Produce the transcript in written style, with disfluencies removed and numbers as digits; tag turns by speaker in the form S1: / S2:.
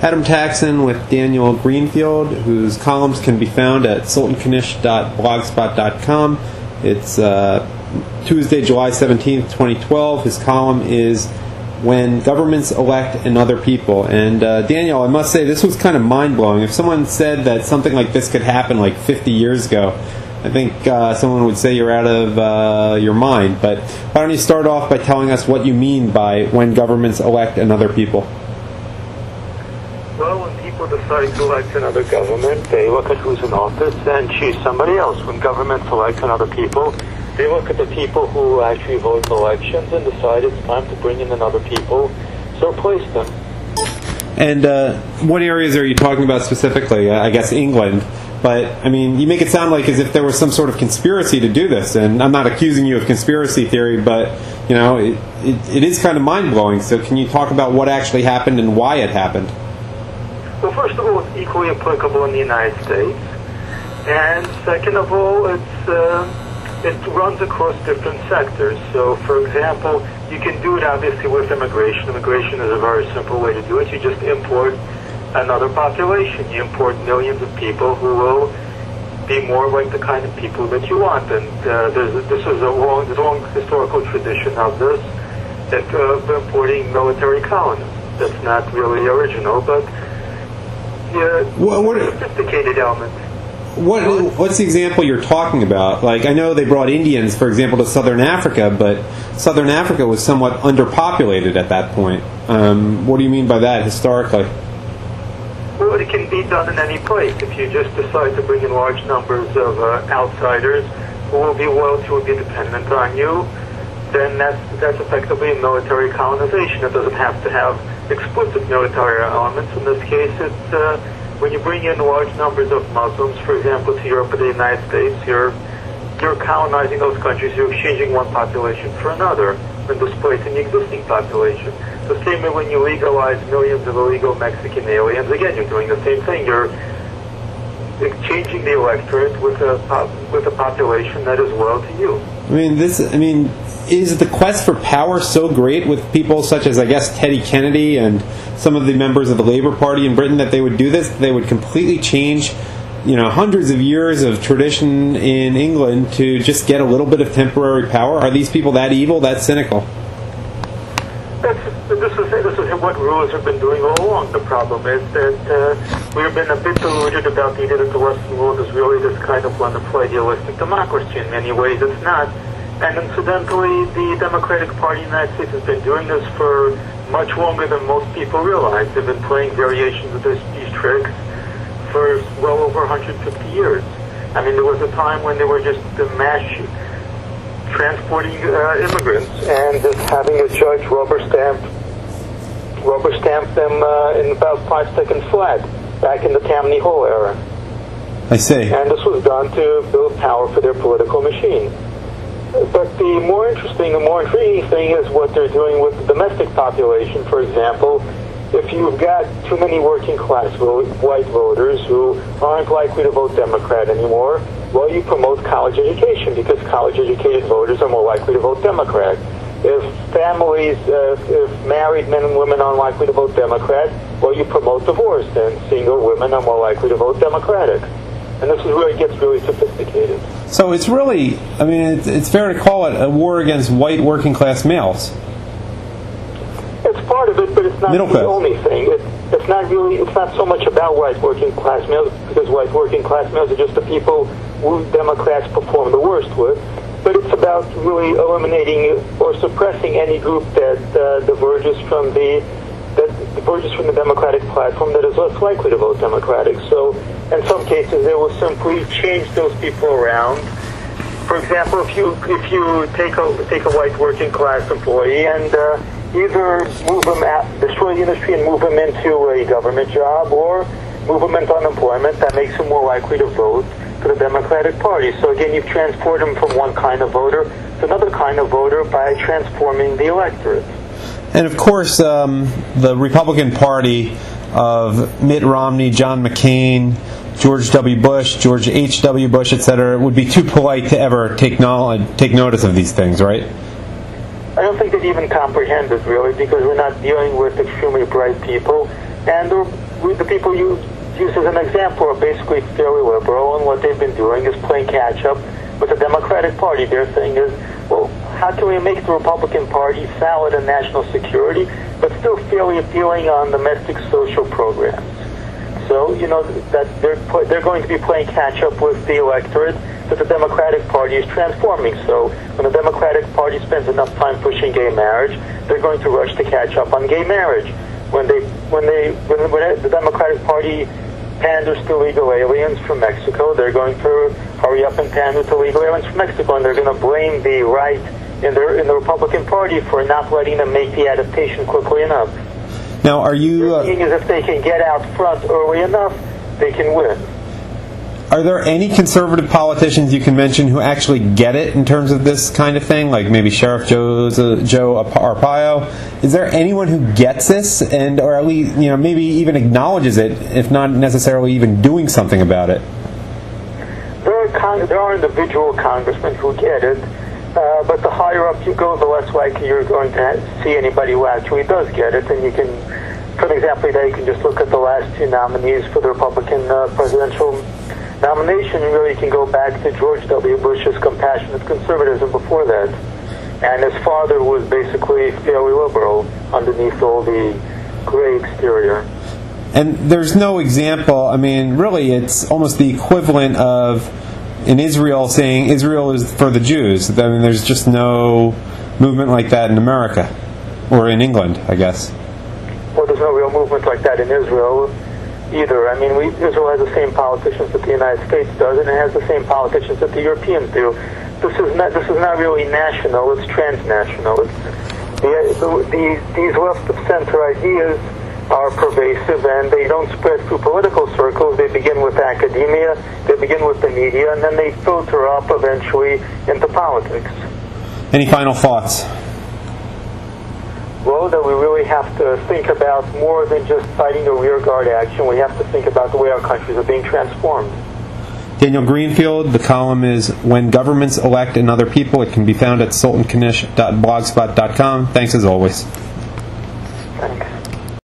S1: Adam Taxin with Daniel Greenfield, whose columns can be found at sultankanish.blogspot.com. It's Tuesday, July 17th, 2012. His column is When Governments Elect Another People. And Daniel, I must say, this was kind of mind-blowing. If someone said that something like this could happen like 50 years ago, I think someone would say you're out of your mind. But why don't you start off by telling us what you mean by when governments elect another people?
S2: Well, when people decide to elect another government, they look at who's in office and choose somebody else. When governments elect another people, they look at the people who actually vote in elections and decide it's time to bring in another people to replace them.
S1: And what areas are you talking about specifically? I guess England. But, I mean, you make it sound like as if there was some sort of conspiracy to do this. And I'm not accusing you of conspiracy theory, but, you know, it is kind of mind-blowing. So can you talk about what actually happened and why it happened?
S2: Well, first of all, it's equally applicable in the United States. And second of all, it runs across different sectors. So, for example, you can do it obviously with immigration. Immigration is a very simple way to do it. You just import another population. You import millions of people who will be more like the kind of people that you want. And there's a long historical tradition of this, of importing military colonists. That's not really original, but sophisticated element.
S1: What's the example you're talking about? Like, I know they brought Indians, for example, to Southern Africa, but Southern Africa was somewhat underpopulated at that point. What do you mean by that historically?
S2: Well, it can be done in any place. If you just decide to bring in large numbers of outsiders who will be loyal to and be dependent on you, then that's effectively a military colonization. It doesn't have to have explicit military elements. In this case, it's when you bring in large numbers of Muslims, for example, to Europe or the United States, you're colonizing those countries. You're exchanging one population for another and displacing the existing population. The same way when you legalize millions of illegal Mexican aliens, again, you're doing the same thing. You're exchanging the electorate with a population that is loyal to you.
S1: Is the quest for power so great with people such as, I guess, Teddy Kennedy and some of the members of the Labour Party in Britain that they would do this? They would completely change, hundreds of years of tradition in England to just get a little bit of temporary power? Are these people that evil, that cynical?
S2: This is what rulers have been doing all along. The problem is that we've been a bit deluded about the idea that the Western world is really this kind of wonderful idealistic democracy. In many ways it's not. And incidentally, the Democratic Party in the United States has been doing this for much longer than most people realize. They've been playing variations of these tricks for well over 150 years. I mean, there was a time when they were just transporting immigrants and just having a judge rubber stamp them in about 5 seconds flat, back in the Tammany Hall era.
S1: I see.
S2: And this was done to build power for their political machine. But the more interesting and more intriguing thing is what they're doing with the domestic population. For example, if you've got too many working class white voters who aren't likely to vote Democrat anymore, well, you promote college education because college-educated voters are more likely to vote Democrat. If married men and women aren't likely to vote Democrat, well, you promote divorce, and single women are more likely to vote Democratic. And this gets really sophisticated.
S1: So it's really, it's fair to call it a war against white working class males.
S2: It's part of it, but it's not the only thing. It's not so much about white working class males, because white working class males are just the people who Democrats perform the worst with. But it's about really eliminating or suppressing any group that diverges from the Democratic platform that is less likely to vote Democratic. So in some cases, they will simply change those people around. For example, if you take a white working class employee and either destroy the industry and move him into a government job, or move him into unemployment, that makes him more likely to vote for the Democratic Party. So again, you've transported him from one kind of voter to another kind of voter by transforming the electorate.
S1: And of course, the Republican Party of Mitt Romney, John McCain, George W. Bush, George H.W. Bush, etc., would be too polite to ever take notice of these things, right?
S2: I don't think they'd even comprehend it, really, because we're not dealing with extremely bright people. And the people you use as an example are basically fairly liberal, and what they've been doing is playing catch-up with the Democratic Party. Their thing is, well, how can we make the Republican Party solid in national security, but still fairly appealing on domestic social programs? So, that they're going to be playing catch-up with the electorate that the Democratic Party is transforming. So when the Democratic Party spends enough time pushing gay marriage, they're going to rush to catch up on gay marriage. When the Democratic Party panders to illegal aliens from Mexico, they're going to hurry up and pander to illegal aliens from Mexico, and they're going to blame the right in the Republican Party for not letting them make the adaptation quickly enough.
S1: Now, are you...
S2: The thing is, if they can get out front early enough, they can win.
S1: Are there any conservative politicians you can mention who actually get it in terms of this kind of thing, like maybe Sheriff Joe Arpaio? Is there anyone who gets this, or at least maybe even acknowledges it, if not necessarily even doing something about it?
S2: There are individual congressmen who get it, but the higher up you go, the less likely you're going to see anybody who actually does get it. And you can, for an example, you can just look at the last two nominees for the Republican presidential nomination, and really you can go back to George W. Bush's compassionate conservatism before that. And his father was basically fairly liberal underneath all the gray exterior.
S1: And there's no example, really it's almost the equivalent of in Israel saying Israel is for the Jews. There's just no movement like that in America, or in England, I guess.
S2: Well, there's no real movement like that in Israel either. Israel has the same politicians that the United States does, and it has the same politicians that the Europeans do. This is not really national, it's transnational. These left of center ideas are pervasive, and they don't spread through political circles. They begin with academia, they begin with the media, and then they filter up eventually into politics.
S1: Any final thoughts?
S2: Well, that we really have to think about more than just fighting a rearguard action. We have to think about the way our countries are being transformed.
S1: Daniel Greenfield, the column is When Governments Elect Another People. It can be found at sultankanish.blogspot.com. Thanks as always.